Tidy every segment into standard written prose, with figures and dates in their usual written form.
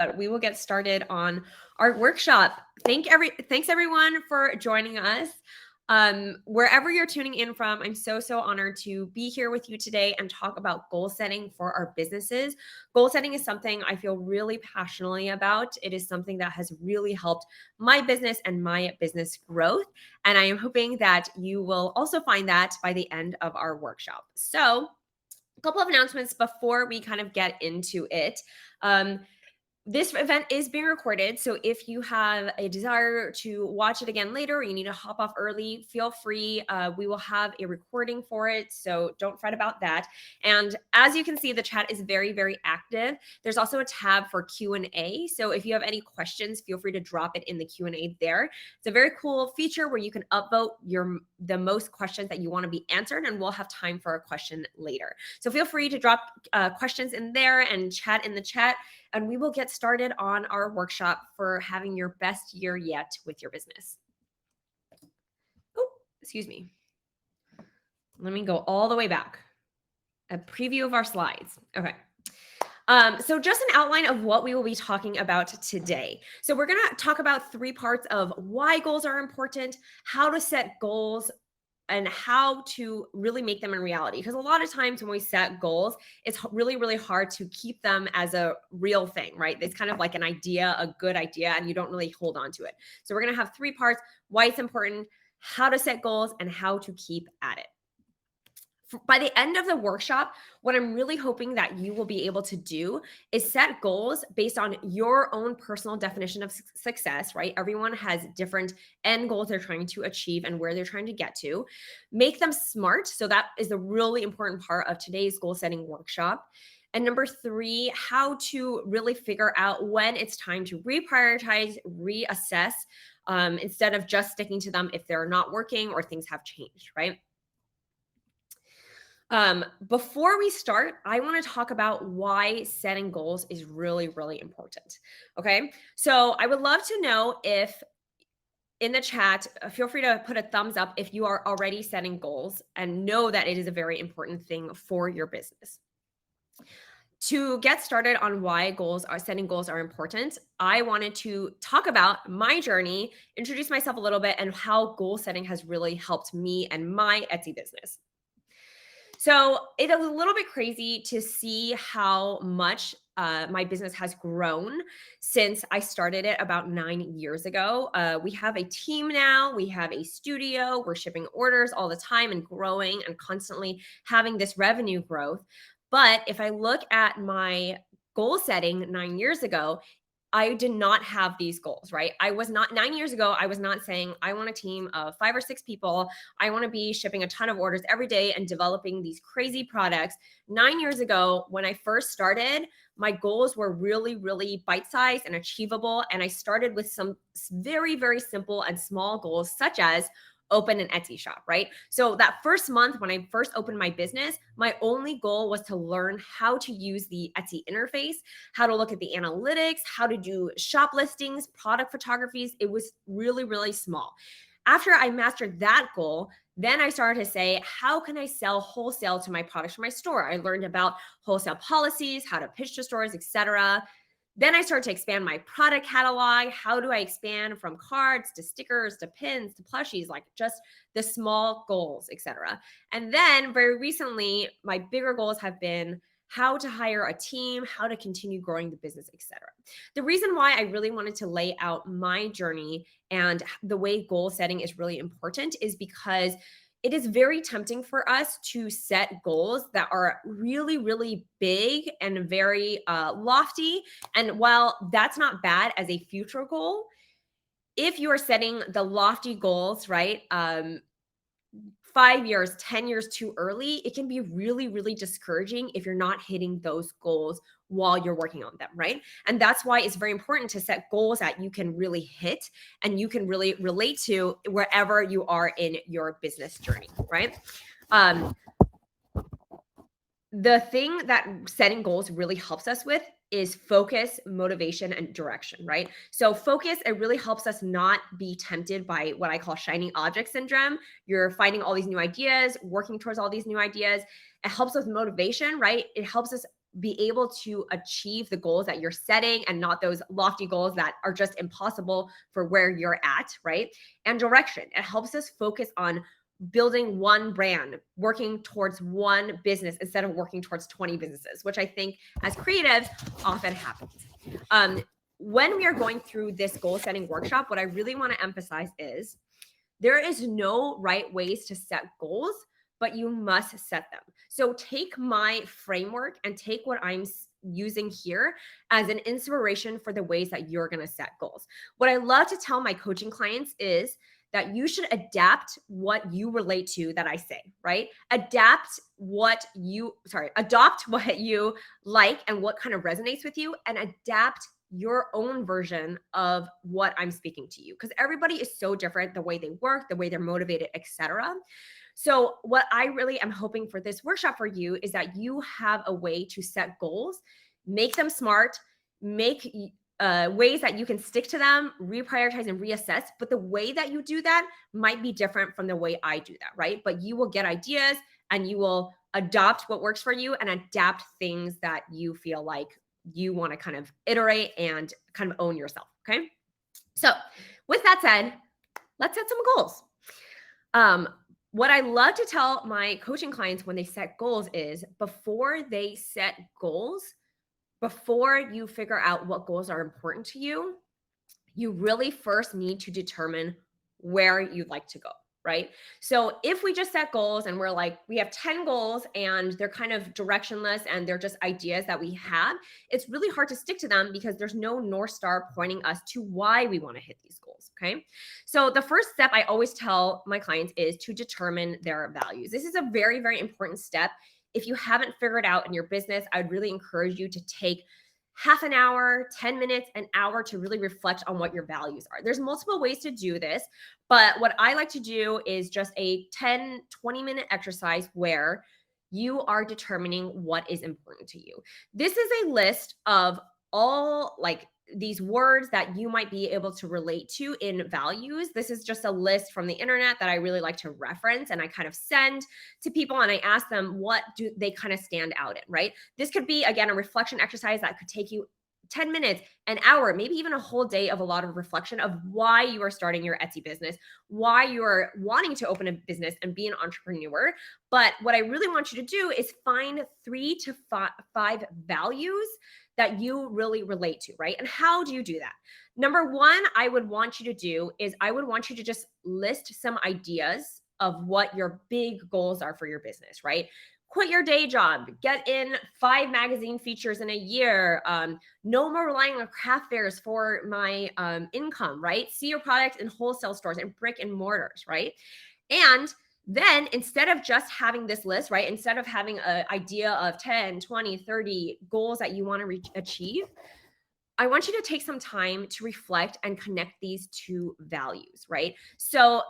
but we will get started on our workshop. Thanks everyone for joining us. Wherever you're tuning in from, I'm so honored to be here with you today and talk about goal setting for our businesses. Goal setting is something I feel really passionately about. It is something that has really helped my business and my business growth. And I am hoping that you will also find that by the end of our workshop. So, a couple of announcements before we kind of get into it. This event is being recorded, so if you have a desire to watch it again later or you need to hop off early, feel free. We will have a recording for it, so don't fret about that. And as you can see, the chat is very active. There's also a tab for Q&A, so if you have any questions, feel free to drop it in the Q&A there. It's a very cool feature where you can upvote the most questions that you want to be answered, and we'll have time for a question later. So feel free to drop questions in there and chat in the chat, and we will get started on our workshop for having your best year yet with your business. Oh, excuse me. Let me go all the way back. A preview of our slides. Okay. So just an outline of what we will be talking about today. So we're going to talk about 3 parts of why goals are important, how to set goals, and how to really make them in reality. Because a lot of times when we set goals, it's really hard to keep them as a real thing, right? It's kind of like an idea, a good idea, and you don't really hold on to it. So we're going to have 3 parts: why it's important, how to set goals, and how to keep at it. By the end of the workshop, what I'm really hoping that you will be able to do is set goals based on your own personal definition of success, right? Everyone has different end goals they're trying to achieve and where they're trying to get to. Make them SMART. So that is the really important part of today's goal setting workshop. And number 3, how to really figure out when it's time to reprioritize, reassess, instead of just sticking to them if they're not working or things have changed, right? Before we start, I want to talk about why setting goals is really important. Okay. So I would love to know if in the chat, feel free to put a thumbs up if you are already setting goals and know that it is a very important thing for your business. To get started on why setting goals are important, I wanted to talk about my journey, introduce myself a little bit, and how goal setting has really helped me and my Etsy business. So it is a little bit crazy to see how much my business has grown since I started it about 9 years ago. We have a team now. We have a studio. We're shipping orders all the time and growing and constantly having this revenue growth. But if I look at my goal setting 9 years ago, I did not have these goals, right? 9 years ago, I was not saying, I want a team of 5 or 6 people. I want to be shipping a ton of orders every day and developing these crazy products. 9 years ago, when I first started, my goals were really bite-sized and achievable. And I started with some very simple and small goals, such as open an Etsy shop, right? So that first month when I first opened my business, my only goal was to learn how to use the Etsy interface, how to look at the analytics, how to do shop listings, product photographies. It was really small. After I mastered that goal, then I started to say, how can I sell wholesale to my products from my store? I learned about wholesale policies, how to pitch to stores, etc. Then I started to expand my product catalog. How do I expand from cards to stickers to pins to plushies, like just the small goals, etc. And then very recently, my bigger goals have been how to hire a team, how to continue growing the business, etc. The reason why I really wanted to lay out my journey and the way goal setting is really important is because it is very tempting for us to set goals that are really big and very lofty. And while that's not bad as a future goal, if you are setting the lofty goals, right, 5 years, 10 years too early, it can be really discouraging if you're not hitting those goals while you're working on them, right? And that's why it's very important to set goals that you can really hit and you can really relate to wherever you are in your business journey, right? The thing that setting goals really helps us with is focus, motivation, and direction, right? So focus, it really helps us not be tempted by what I call shiny object syndrome. You're finding all these new ideas, working towards all these new ideas. It helps with motivation, right? It helps us be able to achieve the goals that you're setting and not those lofty goals that are just impossible for where you're at, right? And direction. It helps us focus on building one brand, working towards one business instead of working towards 20 businesses, which I think as creatives often happens. When we are going through this goal setting workshop, what I really want to emphasize is there is no right ways to set goals, but you must set them. So take my framework and take what I'm using here as an inspiration for the ways that you're going to set goals. What I love to tell my coaching clients is that you should adapt what you relate to that I say, right? Adopt what you like and what kind of resonates with you, and adapt your own version of what I'm speaking to you, because everybody is so different, the way they work, the way they're motivated, etc. So what I really am hoping for this workshop for you is that you have a way to set goals, make them smart, make ways that you can stick to them, reprioritize and reassess. But the way that you do that might be different from the way I do that, right? But you will get ideas and you will adopt what works for you and adapt things that you feel like you want to kind of iterate and kind of own yourself. Okay. So with that said, let's set some goals. What I love to tell my coaching clients when they set goals is before they set goals, before you figure out what goals are important to you, you really first need to determine where you'd like to go, right? So if we just set goals and we're like, we have 10 goals and they're kind of directionless and they're just ideas that we have, it's really hard to stick to them because there's no North Star pointing us to why we want to hit these goals, okay? So the first step I always tell my clients is to determine their values. This is a very, very important step. If you haven't figured out in your business, I'd really encourage you to take half an hour, 10 minutes, an hour to really reflect on what your values are. There's multiple ways to do this, but what I like to do is just a 10, 20-minute exercise where you are determining what is important to you. This is a list of all like these words that you might be able to relate to in values. This is just a list from the internet that I really like to reference and I kind of send to people and I ask them what do they kind of stand out in, right? This could be, again, a reflection exercise that could take you 10 minutes, an hour, maybe even a whole day of a lot of reflection of why you are starting your Etsy business, why you are wanting to open a business and be an entrepreneur. But what I really want you to do is find 3 to 5 values that you really relate to, right? And how do you do that? Number one, I would want you to do is I would want you to just list some ideas of what your big goals are for your business, right? Quit your day job, get in 5 magazine features in a year, no more relying on craft fairs for my income, right? See your product in wholesale stores and brick and mortars, right? And then instead of just having this list, right, instead of having an idea of 10, 20, 30 goals that you want to achieve, I want you to take some time to reflect and connect these two values, right? So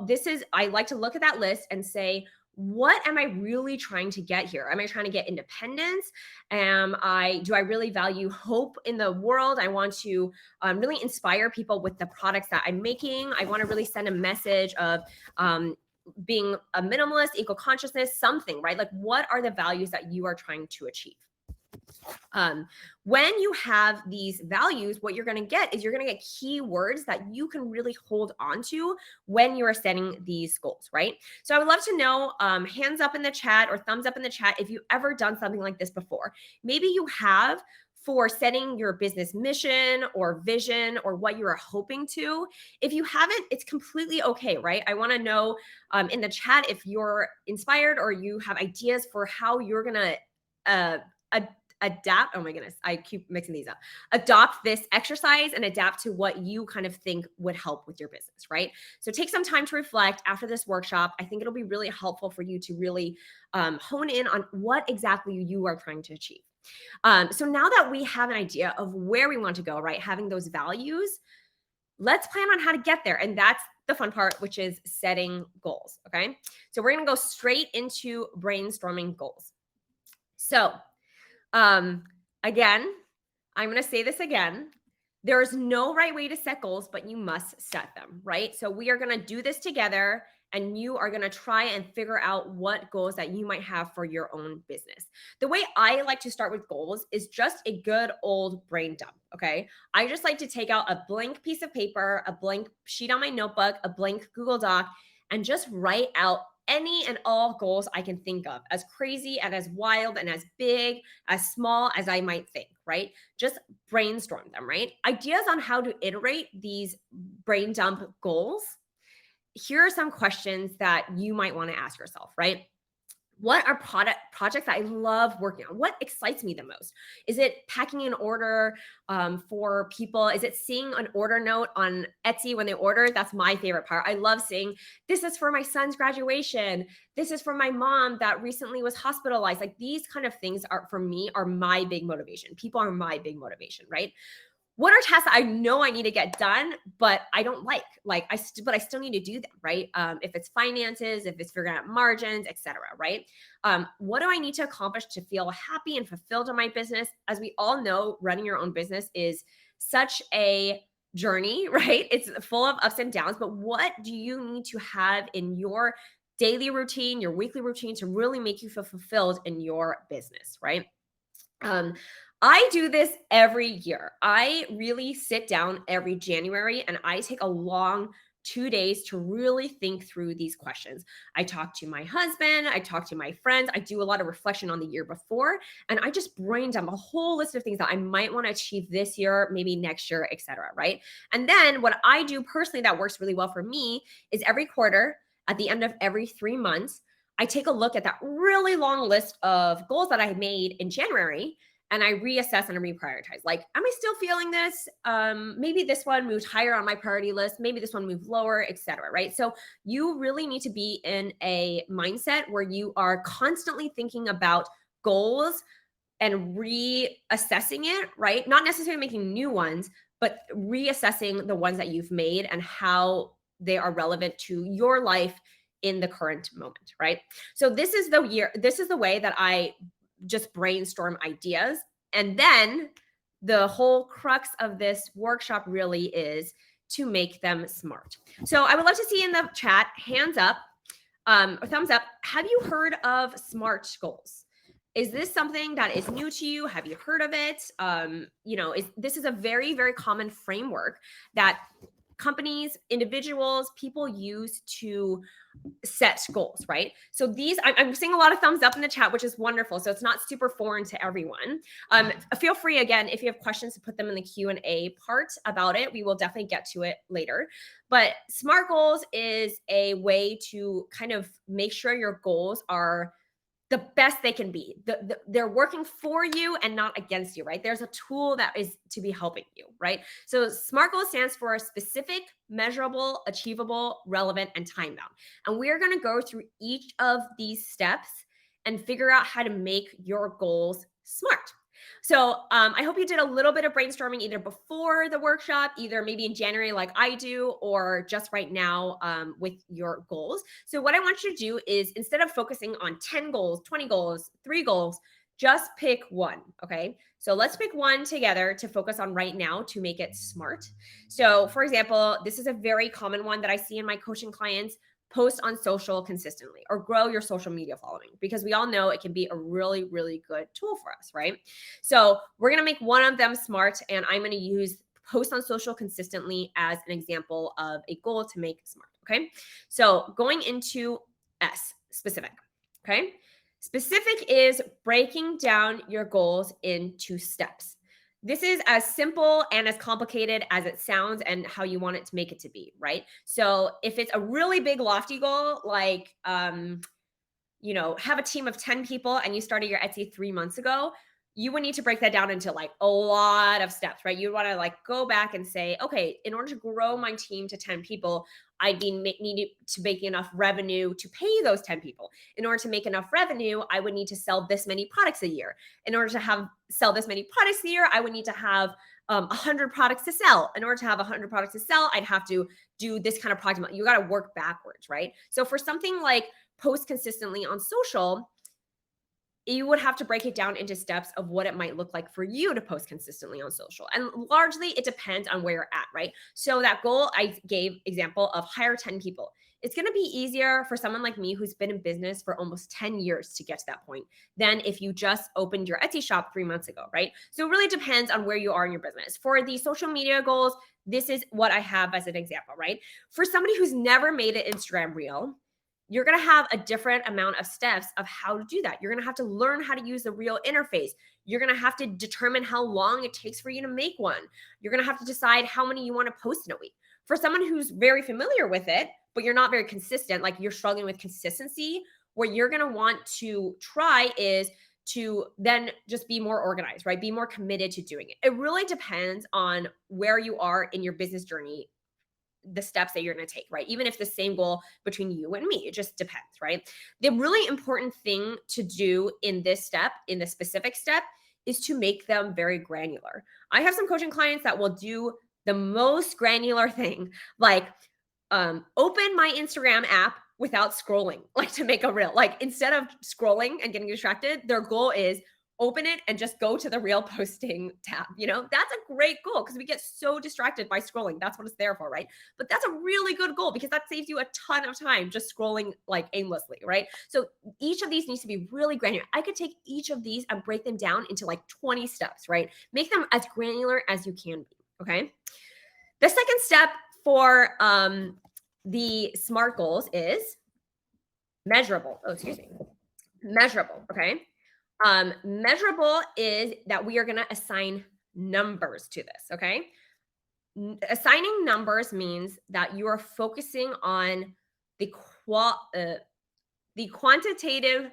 I like to look at that list and say, what am I really trying to get here? Am I trying to get independence? Do I really value hope in the world? I want to really inspire people with the products that I'm making. I want to really send a message of being a minimalist, eco-consciousness, something, right? Like, what are the values that you are trying to achieve? When you have these values, what you're going to get is you're going to get keywords that you can really hold on to when you are setting these goals, right? So I would love to know, hands up in the chat or thumbs up in the chat if you've ever done something like this before. Maybe you have, for setting your business mission or vision or what you are hoping to. If you haven't, it's completely okay, right? I want to know in the chat if you're inspired or you have ideas for how you're going to adapt. Oh my goodness, I keep mixing these up. Adopt this exercise and adapt to what you kind of think would help with your business, right? So take some time to reflect after this workshop. I think it'll be really helpful for you to really hone in on what exactly you are trying to achieve. So now that we have an idea of where we want to go, right, having those values, let's plan on how to get there. And that's the fun part, which is setting goals, okay? So we're going to go straight into brainstorming goals. So again, I'm going to say this again. There's no right way to set goals, but you must set them, right? So we are going to do this together and you are going to try and figure out what goals that you might have for your own business. The way I like to start with goals is just a good old brain dump. Okay. I just like to take out a blank piece of paper, a blank sheet on my notebook, a blank Google Doc, and just write out any and all goals I can think of, as crazy and as wild and as big, as small as I might think, right? Just brainstorm them, right? Ideas on how to iterate these brain dump goals. Here are some questions that you might want to ask yourself, right? What are projects that I love working on? What excites me the most? Is it packing an order for people? Is it seeing an order note on Etsy when they order? That's my favorite part. I love seeing, this is for my son's graduation. This is for my mom that recently was hospitalized. Like, these kind of things are, for me, are my big motivation. People are my big motivation, right? What are tasks that I know I need to get done, but I don't like but I still need to do them, right? If it's finances, if it's figuring out margins, etc., right? What do I need to accomplish to feel happy and fulfilled in my business? As we all know, running your own business is such a journey, right? It's full of ups and downs, but what do you need to have in your daily routine, your weekly routine, to really make you feel fulfilled in your business, right? Um, I do this every year. I really sit down every January and I take a long 2 days to really think through these questions. I talk to my husband, I talk to my friends, I do a lot of reflection on the year before, and I just brain dump a whole list of things that I might want to achieve this year, maybe next year, etc. Right? And then what I do personally that works really well for me is every quarter, at the end of every 3 months, I take a look at that really long list of goals that I made in January, and I reassess and reprioritize. Like, am I still feeling this? Maybe this one moved higher on my priority list. Maybe this one moved lower, etc. Right? So you really need to be in a mindset where you are constantly thinking about goals and reassessing it, right? Not necessarily making new ones, but reassessing the ones that you've made and how they are relevant to your life in the current moment, right? So this is the way that I just brainstorm ideas. And then the whole crux of this workshop really is to make them smart. So I would love to see in the chat, hands up, or thumbs up. Have you heard of SMART goals? Is this something that is new to you? Have you heard of it? This is a very, very common framework that companies, individuals, people use to set goals, right? So I'm seeing a lot of thumbs up in the chat, which is wonderful. So it's not super foreign to everyone. Feel free, again, if you have questions, to put them in the Q&A part about it. We will definitely get to it later. But SMART goals is a way to kind of make sure your goals are the best they can be. They're working for you and not against you, right? There's a tool that is to be helping you, right? So SMART goal stands for specific, measurable, achievable, relevant, and time bound. And we are going to go through each of these steps and figure out how to make your goals smart. So I hope you did a little bit of brainstorming either before the workshop, either maybe in January like I do, or just right now with your goals. So what I want you to do is, instead of focusing on 10 goals, 20 goals, 3 goals, just pick one, okay? So let's pick one together to focus on right now to make it smart. So for example, this is a very common one that I see in my coaching clients: post on social consistently, or grow your social media following, because we all know it can be a really, really good tool for us, right? So we're going to make one of them smart, and I'm going to use post on social consistently as an example of a goal to make smart. Okay. So going into S, specific. Okay. Specific is breaking down your goals into steps. This is as simple and as complicated as it sounds, and how you want it to make it to be, right? So if it's a really big, lofty goal, like, have a team of 10 people and you started your Etsy 3 months ago, you would need to break that down into like a lot of steps, right? You want to like go back and say, okay, in order to grow my team to 10 people, I'd be needed to make enough revenue to pay those 10 people. In order to make enough revenue, I would need to sell this many products a year. In order to sell this many products a year, I would need to have 100 products to sell. In order to have 100 products to sell, I'd have to do this kind of product. You got to work backwards, right? So for something like post consistently on social, you would have to break it down into steps of what it might look like for you to post consistently on social. And largely it depends on where you're at, right? So that goal I gave example of hire 10 people. It's going to be easier for someone like me who's been in business for almost 10 years to get to that point than if you just opened your Etsy shop 3 months ago, right? So it really depends on where you are in your business. For the social media goals, this is what I have as an example, right? For somebody who's never made an Instagram reel, you're going to have a different amount of steps of how to do that. You're going to have to learn how to use the reel interface. You're going to have to determine how long it takes for you to make one. You're going to have to decide how many you want to post in a week. For someone who's very familiar with it, but you're not very consistent, like you're struggling with consistency, what you're going to want to try is to then just be more organized, right? Be more committed to doing it. It really depends on where you are in your business journey, the steps that you're going to take, right? Even if the same goal between you and me, it just depends, right? The really important thing to do in this step, in the specific step, is to make them very granular. I have some coaching clients that will do the most granular thing, like open my Instagram app without scrolling, like to make a reel. Like instead of scrolling and getting distracted, their goal is open it and just go to the reel posting tab. That's a great goal because we get so distracted by scrolling. That's what it's there for, right? But that's a really good goal because that saves you a ton of time just scrolling like aimlessly, right? So each of these needs to be really granular. I could take each of these and break them down into like 20 steps, right? Make them as granular as you can be, okay? The second step for the SMART goals is measurable. Oh, excuse me. Measurable, okay? Measurable is that we are going to assign numbers to this, okay? Assigning numbers means that you are focusing on the the quantitative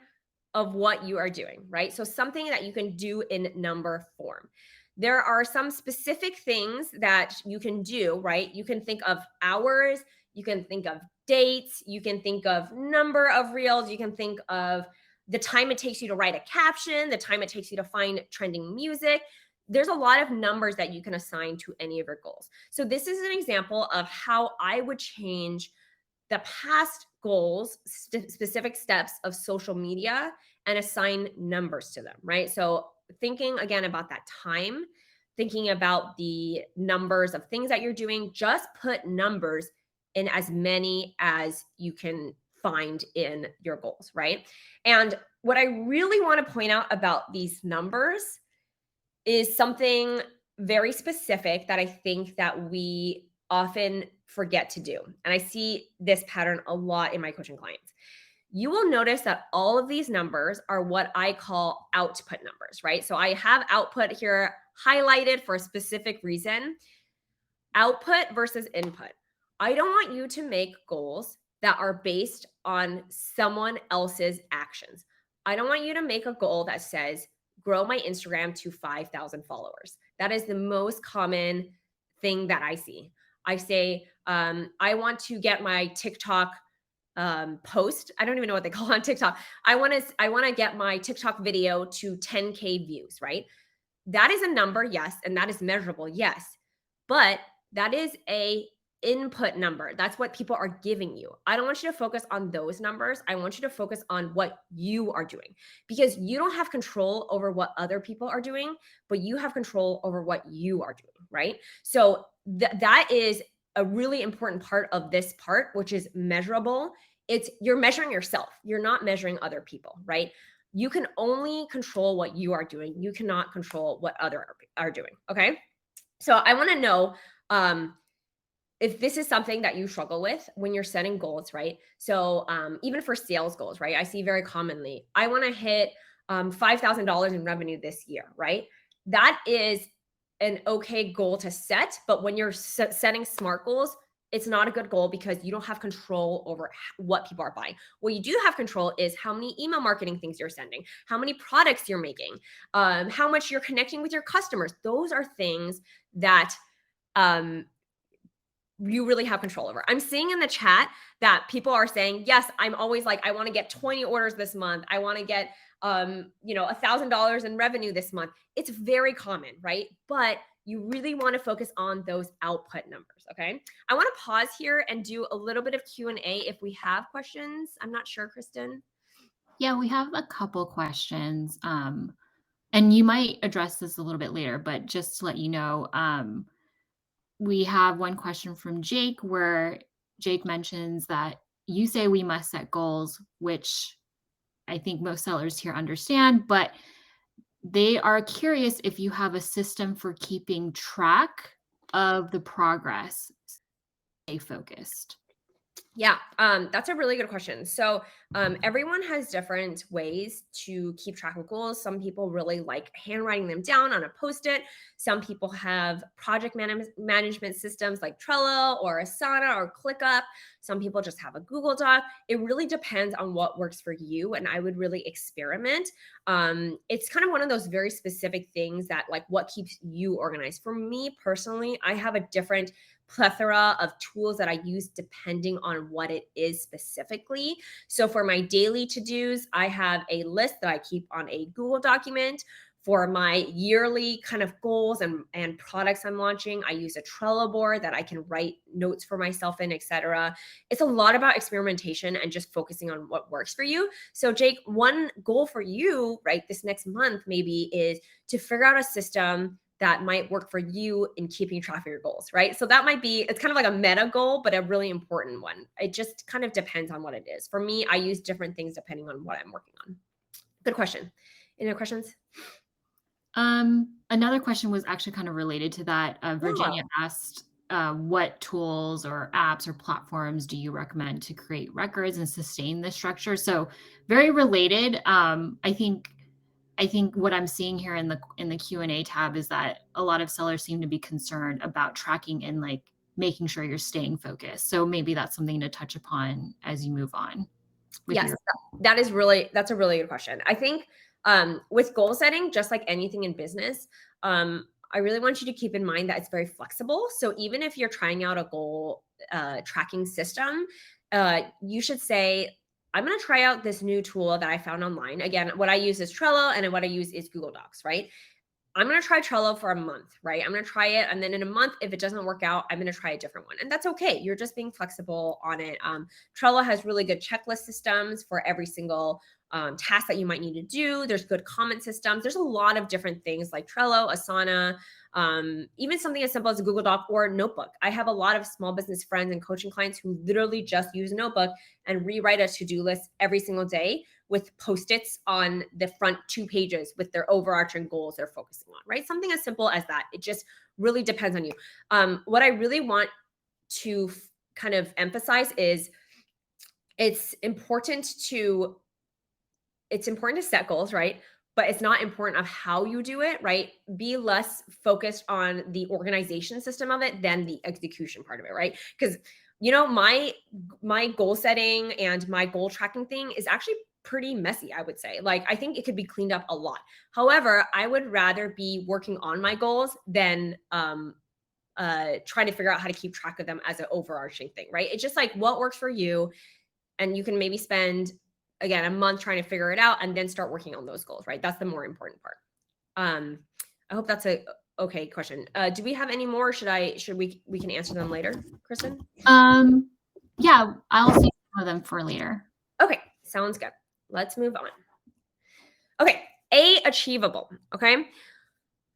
of what you are doing, right? So something that you can do in number form. There are some specific things that you can do, right? You can think of hours, you can think of dates, you can think of number of reels, you can think of the time it takes you to write a caption, the time it takes you to find trending music. There's a lot of numbers that you can assign to any of your goals. So this is an example of how I would change the past goals, specific steps of social media, and assign numbers to them, right? So thinking again about that time, thinking about the numbers of things that you're doing, just put numbers in as many as you can find in your goals, right? And what I really want to point out about these numbers is something very specific that I think that we often forget to do. And I see this pattern a lot in my coaching clients. You will notice that all of these numbers are what I call output numbers, right? So I have output here highlighted for a specific reason. Output versus input. I don't want you to make goals that are based on someone else's actions. I don't want you to make a goal that says, grow my Instagram to 5,000 followers. That is the most common thing that I see. I say, I want to get my TikTok post. I don't even know what they call it on TikTok. I want to get my TikTok video to 10K views, right? That is a number, yes, and that is measurable, yes. But that is a input number. That's what people are giving you. I don't want you to focus on those numbers. I want you to focus on what you are doing because you don't have control over what other people are doing, but you have control over what you are doing, right? So that is a really important part of this part, which is measurable. You're measuring yourself. You're not measuring other people, right? You can only control what you are doing. You cannot control what other are doing. Okay. So I want to know if this is something that you struggle with when you're setting goals, right? So even for sales goals, right? I see very commonly, I want to hit $5,000 in revenue this year, right? That is an okay goal to set, but when you're setting SMART goals, it's not a good goal because you don't have control over what people are buying. What you do have control is how many email marketing things you're sending, how many products you're making, how much you're connecting with your customers. Those are things that you really have control over. I'm seeing in the chat that people are saying, yes, I'm always like, I want to get 20 orders this month. I want to get, $1,000 in revenue this month. It's very common, right? But you really want to focus on those output numbers. Okay. I want to pause here and do a little bit of Q&A if we have questions. I'm not sure, Kristen. Yeah, we have a couple questions. And you might address this a little bit later, but just to let you know, we have one question from Jake where Jake mentions that you say we must set goals, which I think most sellers here understand, but they are curious if you have a system for keeping track of the progress. Stay focused. Yeah, that's a really good question. So, everyone has different ways to keep track of goals. Some people really like handwriting them down on a post-it. Some people have project management systems like Trello or Asana or ClickUp. Some people just have a Google Doc. It really depends on what works for you, and I would really experiment. It's kind of one of those very specific things that, like, what keeps you organized. For me personally, I have a different plethora of tools that I use depending on what it is specifically. So for my daily to-dos, I have a list that I keep on a Google document. For my yearly kind of goals and products I'm launching, I use a Trello board that I can write notes for myself in, etc. It's a lot about experimentation and just focusing on what works for you. So Jake, one goal for you, right, this next month maybe is to figure out a system that might work for you in keeping track of your goals, right? So that might be, it's kind of like a meta goal, but a really important one. It just kind of depends on what it is. For me, I use different things depending on what I'm working on. Good question. Any other questions? Another question was actually kind of related to that. Oh, Virginia asked, what tools or apps or platforms do you recommend to create records and sustain this structure? So very related. I think what I'm seeing here in the Q&A tab is that a lot of sellers seem to be concerned about tracking and like making sure you're staying focused. So maybe that's something to touch upon as you move on with yes, your. that's a really good question. I think with goal setting, just like anything in business, I really want you to keep in mind that it's very flexible. So even if you're trying out a goal tracking system, you should say, I'm going to try out this new tool that I found online. Again, what I use is Trello and what I use is Google Docs, right? I'm going to try Trello for a month, right? I'm going to try it. And then in a month, if it doesn't work out, I'm going to try a different one. And that's okay. You're just being flexible on it. Trello has really good checklist systems for every single task that you might need to do. There's good comment systems. There's a lot of different things like Trello, Asana, even something as simple as a Google Doc or a notebook. I have a lot of small business friends and coaching clients who literally just use a notebook and rewrite a to-do list every single day with post-its on the front 2 pages with their overarching goals they're focusing on, right? Something as simple as that. It just really depends on you. What I really want to kind of emphasize is it's important to set goals, right? But it's not important of how you do it, right? Be less focused on the organization system of it than the execution part of it, right? Because my goal setting and my goal tracking thing is actually pretty messy, I would say. Like I think it could be cleaned up a lot. However, I would rather be working on my goals than trying to figure out how to keep track of them as an overarching thing, right? It's just like what works for you, and you can maybe spend again a month trying to figure it out and then start working on those goals, right? That's the more important part. um I hope that's a okay question. Do we have any more? Should we can answer them later, Kristen? Um, yeah, I'll save some of them for later. Okay, sounds good. Let's move on. Okay, achievable. Okay,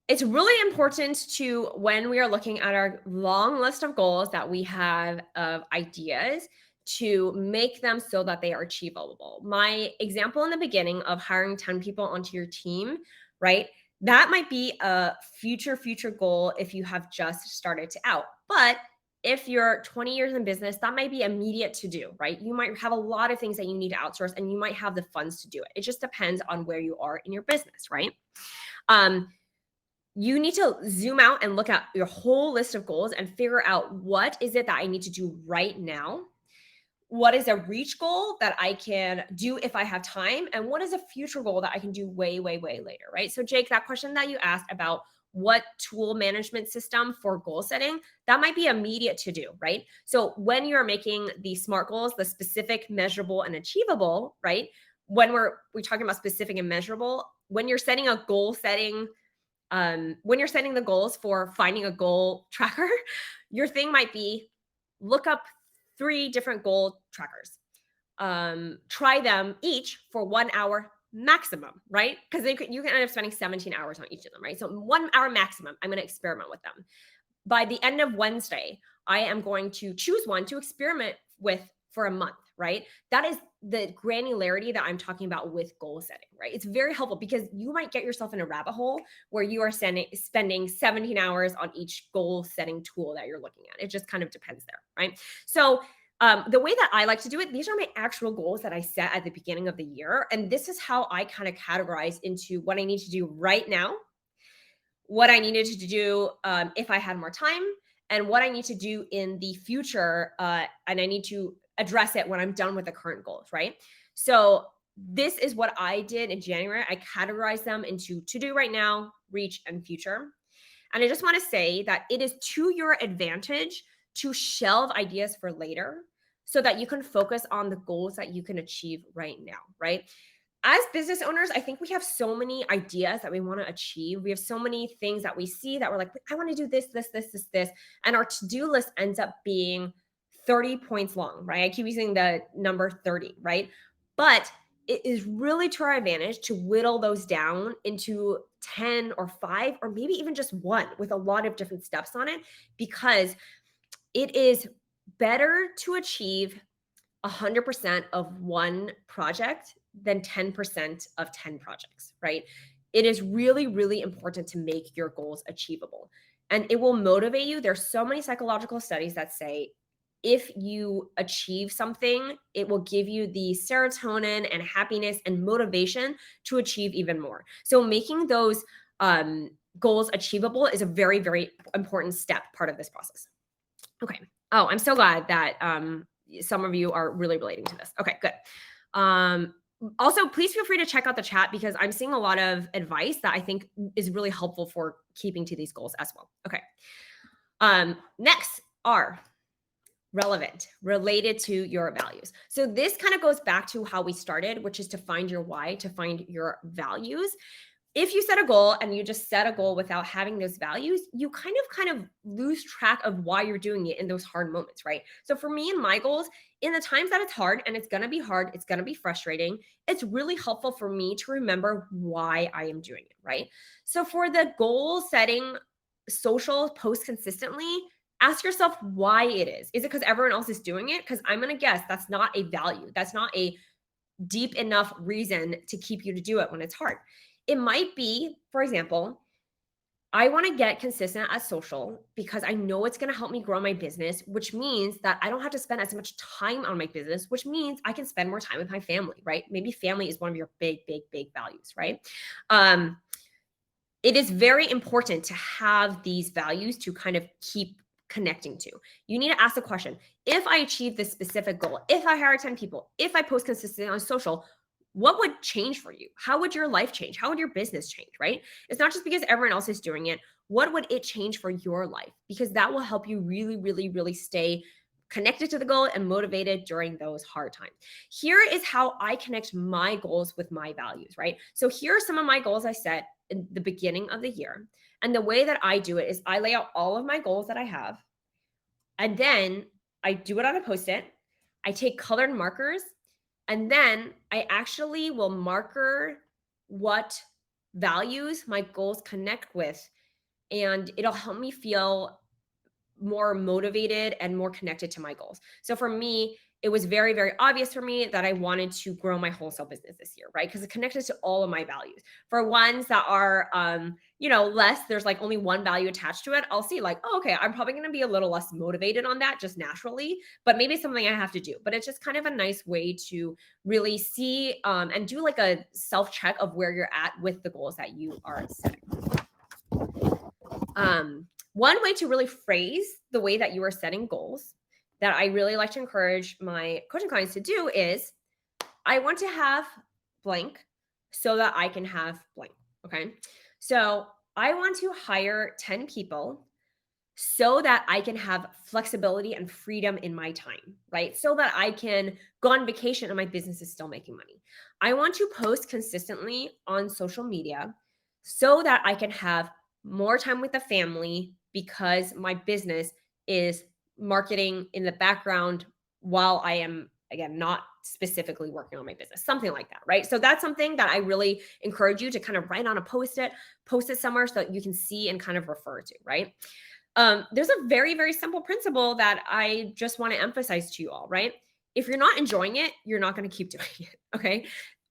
it's really important to, when we are looking at our long list of goals that we have of ideas, to make them so that they are achievable. My example in the beginning of hiring 10 people onto your team, right? That might be a future goal if you have just started to out. But if you're 20 years in business, that might be immediate to do, right? You might have a lot of things that you need to outsource and you might have the funds to do it. It just depends on where you are in your business, right? Um, you need to zoom out and look at your whole list of goals and figure out what is it that I need to do right now. What is a reach goal that I can do if I have time? And what is a future goal that I can do way, way, way later, right? So, Jake, that question that you asked about what tool management system for goal setting, that might be immediate to do, right? So, when you're making the SMART goals, the specific, measurable, and achievable, right? When we're talking about specific and measurable, when you're setting a goal setting, when you're setting the goals for finding a goal tracker, your thing might be look up 3 different goal trackers. Try them each for 1 hour maximum, right? Because you can end up spending 17 hours on each of them, right? So 1 hour maximum, I'm going to experiment with them. By the end of Wednesday, I am going to choose one to experiment with for a month, right? That is the granularity that I'm talking about with goal setting, right? It's very helpful because you might get yourself in a rabbit hole where you are spending 17 hours on each goal setting tool that you're looking at. It just kind of depends there, right? So the way that I like to do it, these are my actual goals that I set at the beginning of the year. And this is how I kind of categorize into what I need to do right now, what I needed to do if I had more time, and what I need to do in the future. And I need to address it when I'm done with the current goals, right? So this is what I did in January. I categorized them into to do right now, reach, and future. And I just want to say that it is to your advantage to shelve ideas for later so that you can focus on the goals that you can achieve right now, right? As business owners, I think we have so many ideas that we want to achieve. We have so many things that we see that we're like, I want to do this, this, this, this, this. And our to-do list ends up being 30 points long, right? I keep using the number 30, right? But it is really to our advantage to whittle those down into 10 or 5 or maybe even just one with a lot of different steps on it, because it is better to achieve 100% of one project than 10% of 10 projects, right? It is really, really important to make your goals achievable, and it will motivate you. There's so many psychological studies that say if you achieve something, it will give you the serotonin and happiness and motivation to achieve even more. So making those goals achievable is a very, very important step, part of this process. Okay. Oh, I'm so glad that some of you are really relating to this. Okay, good. Also, please feel free to check out the chat because I'm seeing a lot of advice that I think is really helpful for keeping to these goals as well. Okay. Next are relevant, related to your values. So this kind of goes back to how we started, which is to find your why, to find your values. If you set a goal and you just set a goal without having those values, you kind of lose track of why you're doing it in those hard moments, right? So for me and my goals, in the times that it's hard, and it's going to be hard, it's going to be frustrating, it's really helpful for me to remember why I am doing it, right? So for the goal setting social post consistently, ask yourself why it is. Is it because everyone else is doing it? Because I'm going to guess that's not a value. That's not a deep enough reason to keep you to do it when it's hard. It might be, for example, I want to get consistent at social because I know it's going to help me grow my business, which means that I don't have to spend as much time on my business, which means I can spend more time with my family, right? Maybe family is one of your big, big, big values, right? It is very important to have these values to kind of keep connecting to. You need to ask the question, if I achieve this specific goal, if I hire 10 people, if I post consistently on social, what would change for you? How would your life change? How would your business change, right? It's not just because everyone else is doing it. What would it change for your life? Because that will help you really, really, really stay connected to the goal and motivated during those hard times. Here is how I connect my goals with my values, right? So here are some of my goals I set in the beginning of the year. And the way that I do it is I lay out all of my goals that I have, and then I do it on a Post-it. I take colored markers, and then I actually will marker what values my goals connect with, and it'll help me feel more motivated and more connected to my goals. So for me, it was very, very obvious for me that I wanted to grow my wholesale business this year, right? Because it connected to all of my values. For ones that are, less, there's like only one value attached to it. I'll see like, oh, okay, I'm probably going to be a little less motivated on that just naturally, but maybe it's something I have to do. But it's just kind of a nice way to really see and do like a self check of where you're at with the goals that you are setting. One way to really phrase the way that you are setting goals that I really like to encourage my coaching clients to do is I want to have blank so that I can have blank. Okay. So I want to hire 10 people so that I can have flexibility and freedom in my time, right? So that I can go on vacation and my business is still making money. I want to post consistently on social media so that I can have more time with the family because my business is marketing in the background while I am, again, not specifically working on my business, something like that, right? So that's something that I really encourage you to kind of write on a Post-it, post it somewhere so that you can see and kind of refer to, right? There's a very, very simple principle that I just want to emphasize to you all, right? If you're not enjoying it, you're not going to keep doing it. Okay.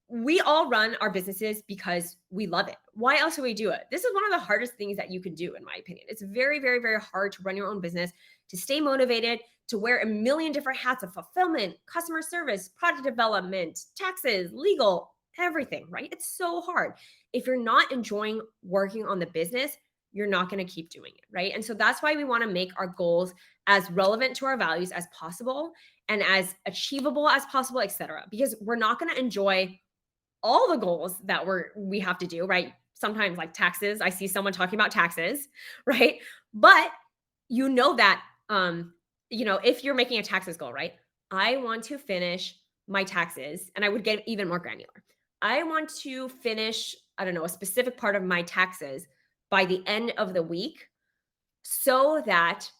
We all run our businesses because we love it. Why else would we do it? This is one of the hardest things that you can do, in my opinion. It's very, very, very hard to run your own business, to stay motivated, to wear a million different hats of fulfillment, customer service, product development, taxes, legal, everything, right? It's so hard. If you're not enjoying working on the business, you're not going to keep doing it, right? And so that's why we want to make our goals as relevant to our values as possible and as achievable as possible, etc. Because we're not going to enjoy all the goals that we have to do, right? Sometimes like taxes, I see someone talking about taxes, right? But you know that if you're making a taxes goal, right? I want to finish my taxes, and I would get even more granular. I want to finish, I don't know, a specific part of my taxes by the end of the week so that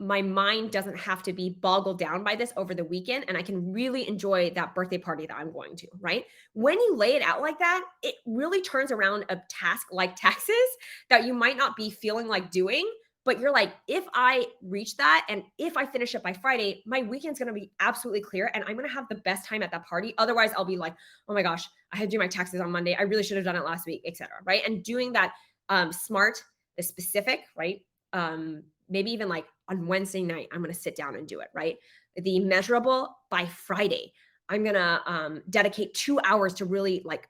my mind doesn't have to be boggled down by this over the weekend and I can really enjoy that birthday party that I'm going to, right? When you lay it out like that, it really turns around a task like taxes that you might not be feeling like doing, but you're like, if I reach that and if I finish it by Friday, my weekend's going to be absolutely clear and I'm going to have the best time at that party. Otherwise, I'll be like, oh my gosh, I had to do my taxes on Monday. I really should have done it last week, etc. Right? And doing that smart, the specific, right? Maybe even like on Wednesday night, I'm going to sit down and do it, right? The measurable by Friday. I'm going to dedicate 2 hours to really like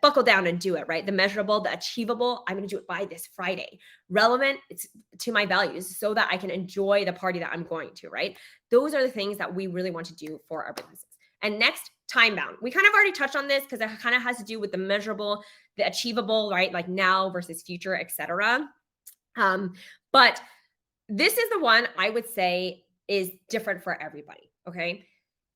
buckle down and do it, right? The measurable, the achievable, I'm going to do it by this Friday. Relevant, it's to my values so that I can enjoy the party that I'm going to, right? Those are the things that we really want to do for our businesses. And next, time bound. We kind of already touched on this because it kind of has to do with the measurable, the achievable, right? Like now versus future, etc. But this is the one I would say is different for everybody. Okay.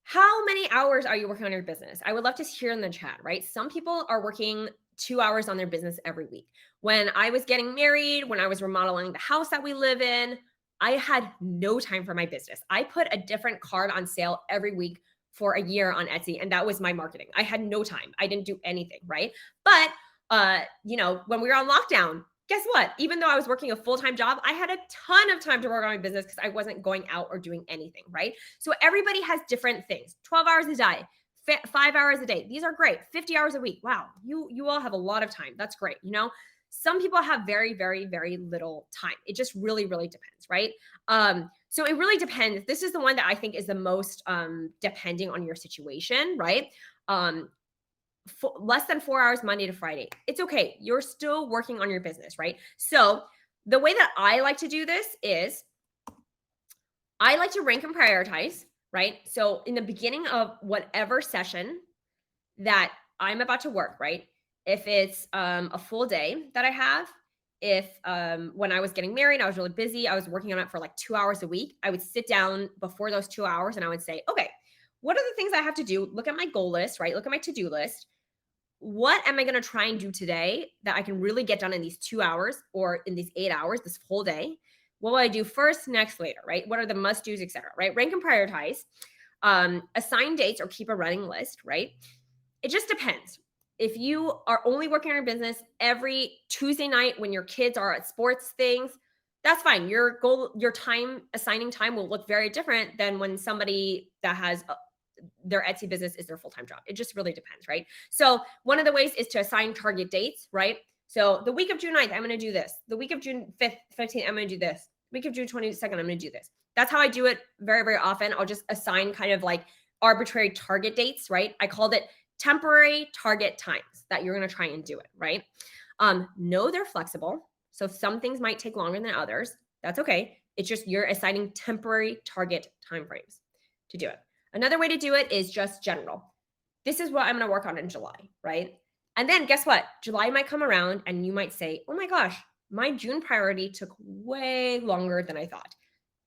How many hours are you working on your business? I would love to hear in the chat, right? Some people are working 2 hours on their business every week. When I was getting married, when I was remodeling the house that we live in, I had no time for my business. I put a different card on sale every week for a year on Etsy, and that was my marketing. I had no time. I didn't do anything, right? But when we were on lockdown, guess what? Even though I was working a full-time job, I had a ton of time to work on my business because I wasn't going out or doing anything, right? So everybody has different things. 12 hours a day, 5 hours a day. These are great. 50 hours a week. Wow. You all have a lot of time. That's great. Some people have very, very, very little time. It just really, really depends, right? So it really depends. This is the one that I think is the most depending on your situation, right? Less than 4 hours Monday to Friday. It's okay. You're still working on your business, right? So the way that I like to do this is I like to rank and prioritize, right? So in the beginning of whatever session that I'm about to work, right? If it's a full day that I have, if when I was getting married, I was really busy, I was working on it for like 2 hours a week, I would sit down before those 2 hours and I would say, okay, what are the things I have to do? Look at my goal list, right? Look at my to-do list. What am I going to try and do today that I can really get done in these 2 hours or in these 8 hours, this whole day? What will I do first, next, later, right? What are the must do's, etc., right? Rank and prioritize, assign dates or keep a running list, right? It just depends. If you are only working on your business every Tuesday night when your kids are at sports things, that's fine. Your assigning time will look very different than when somebody that has their Etsy business is their full-time job. It just really depends, right? So one of the ways is to assign target dates, right? So the week of June 9th, I'm going to do this. The week of June 5th, 15th, I'm going to do this. Week of June 22nd, I'm going to do this. That's how I do it very, very often. I'll just assign kind of like arbitrary target dates, right? I called it temporary target times that you're going to try and do it, right? Know they're flexible. So some things might take longer than others. That's okay. It's just you're assigning temporary target timeframes to do it. Another way to do it is just general. This is what I'm going to work on in July, right? And then guess what? July might come around and you might say, oh my gosh, my June priority took way longer than I thought.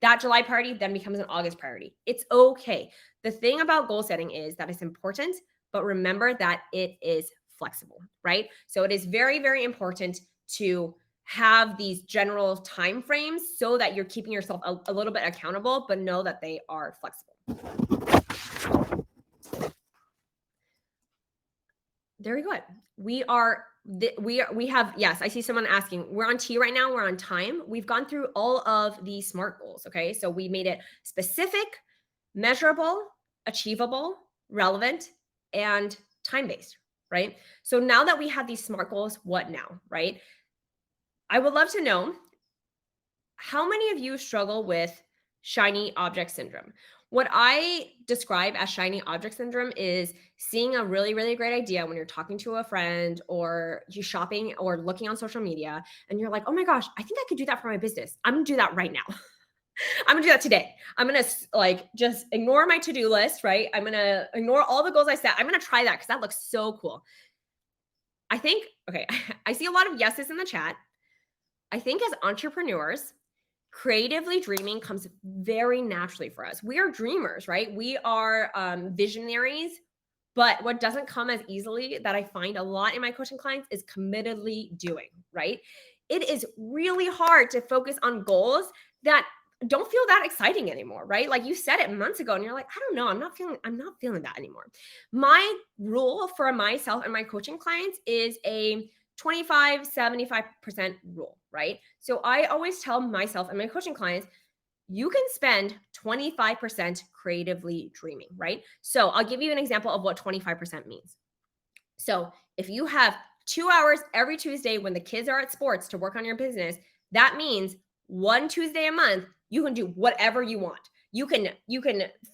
That July priority then becomes an August priority. It's okay. The thing about goal setting is that it's important, but remember that it is flexible, right? So it is very, very important to have these general time frames so that you're keeping yourself a little bit accountable, but know that they are flexible. Very good. We have, yes, I see someone asking, we're on T right now, we're on time. We've gone through all of the SMART goals. Okay. So we made it specific, measurable, achievable, relevant, and time based, right? So now that we have these SMART goals, what now, right? I would love to know, how many of you struggle with shiny object syndrome? What I describe as shiny object syndrome is seeing a really, really great idea when you're talking to a friend or you shopping or looking on social media, and you're like, oh my gosh, I think I could do that for my business. I'm gonna do that right now. I'm gonna do that today. I'm gonna like just ignore my to-do list, right? I'm gonna ignore all the goals I set. I'm gonna try that because that looks so cool. I think, okay, I see a lot of yeses in the chat. I think as entrepreneurs, creatively dreaming comes very naturally for us. We are dreamers, right? We are visionaries, but what doesn't come as easily that I find a lot in my coaching clients is committedly doing, right? It is really hard to focus on goals that don't feel that exciting anymore, right? Like you said it months ago and you're like, I don't know, I'm not feeling that anymore. My rule for myself and my coaching clients is a 25-75% rule, right? So I always tell myself and my coaching clients, you can spend 25% creatively dreaming, right? So I'll give you an example of what 25% means. So if you have 2 hours every Tuesday when the kids are at sports to work on your business, that means one Tuesday a month, you can do whatever you want. You can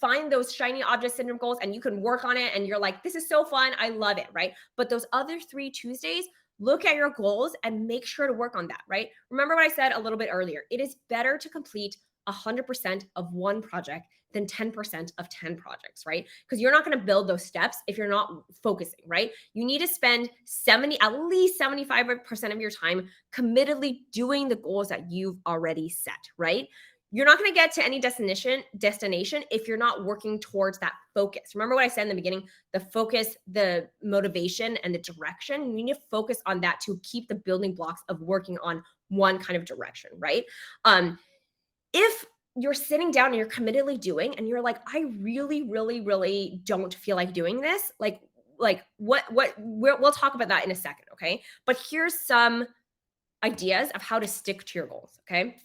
find those shiny object syndrome goals and you can work on it and you're like, this is so fun. I love it, right? But those other 3 Tuesdays, look at your goals and make sure to work on that, right? Remember what I said a little bit earlier. It is better to complete 100% of one project than 10% of 10 projects, right? Because you're not going to build those steps if you're not focusing, right? You need to spend at least 75% of your time committedly doing the goals that you've already set, right? You're not going to get to any destination if you're not working towards that focus. Remember what I said in the beginning, the focus, the motivation, and the direction. You need to focus on that to keep the building blocks of working on one kind of direction, right? If you're sitting down and you're committedly doing and you're like, I really, really, really don't feel like doing this, we'll talk about that in a second, okay? But here's some ideas of how to stick to your goals, okay?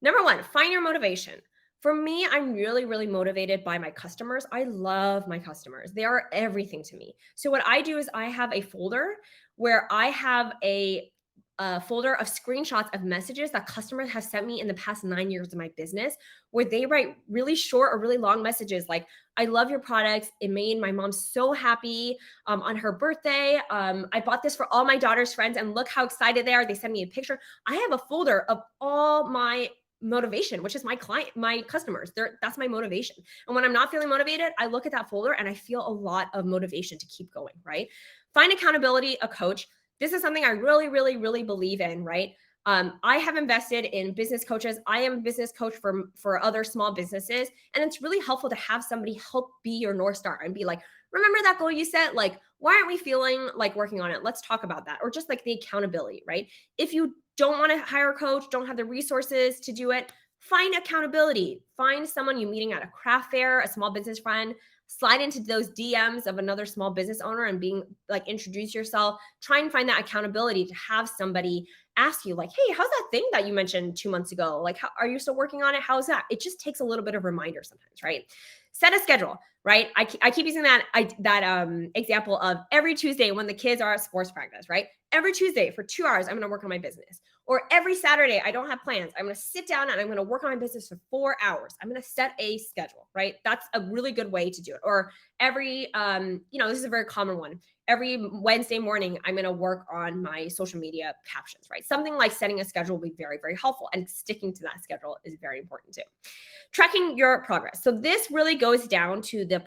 Number one, find your motivation. For me, I'm really, really motivated by my customers. I love my customers. They are everything to me. So what I do is I have a folder where I have a folder of screenshots of messages that customers have sent me in the past 9 years of my business, where they write really short or really long messages like, I love your products. It made my mom so happy on her birthday. I bought this for all my daughter's friends and look how excited they are. They send me a picture. I have a folder of all my motivation, which is my customers. That's my motivation. And when I'm not feeling motivated, I look at that folder and I feel a lot of motivation to keep going, right? Find accountability, a coach. This is something I really, really, really believe in, right? I have invested in business coaches. I am a business coach for other small businesses. And it's really helpful to have somebody help be your North Star and be like, remember that goal you set? Like, why aren't we feeling like working on it? Let's talk about that. Or just like the accountability, right? If you don't want to hire a coach, don't have the resources to do it, find accountability. Find someone you're meeting at a craft fair, a small business friend, slide into those DMs of another small business owner and being like, introduce yourself, try and find that accountability to have somebody ask you like, hey, how's that thing that you mentioned 2 months ago? Like, are you still working on it? How's that? It just takes a little bit of reminder sometimes, right? Set a schedule, right? I keep using that example of every Tuesday when the kids are at sports practice, right? Every Tuesday for 2 hours, I'm going to work on my business. Or every Saturday, I don't have plans. I'm going to sit down and I'm going to work on my business for 4 hours. I'm going to set a schedule, right? That's a really good way to do it. Or every, this is a very common one. Every Wednesday morning, I'm going to work on my social media captions, right? Something like setting a schedule will be very, very helpful. And sticking to that schedule is very important too. Tracking your progress. So this really goes down to the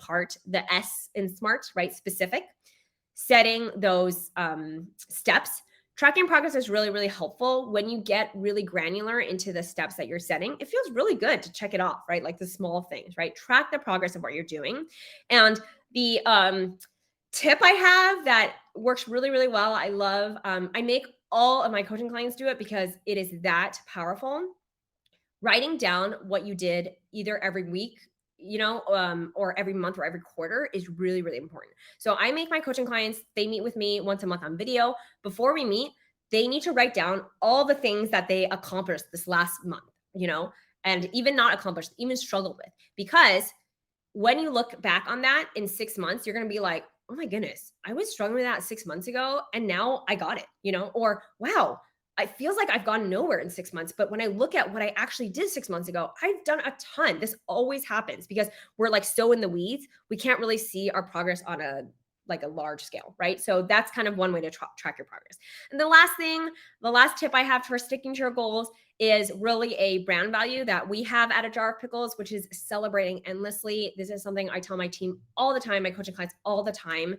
S in SMART, right? Specific, setting those steps. Tracking progress is really, really helpful when you get really granular into the steps that you're setting. It feels really good to check it off, right? Like the small things, right? Track the progress of what you're doing. And the tip I have that works really, really well, I love, I make all of my coaching clients do it because it is that powerful. Writing down what you did either every week, or every month or every quarter is really, really important. So I make my coaching clients, they meet with me once a month on video. Before we meet, they need to write down all the things that they accomplished this last month, and even not accomplished, even struggled with, because when you look back on that in 6 months, you're going to be like, oh my goodness, I was struggling with that 6 months ago and now I got it, or wow, it feels like I've gone nowhere in 6 months. But when I look at what I actually did 6 months ago, I've done a ton. This always happens because we're like so in the weeds. We can't really see our progress on a large scale, right? So that's kind of one way to track your progress. And the last tip I have for sticking to your goals is really a brand value that we have at A Jar of Pickles, which is celebrating endlessly. This is something I tell my team all the time, my coaching clients all the time.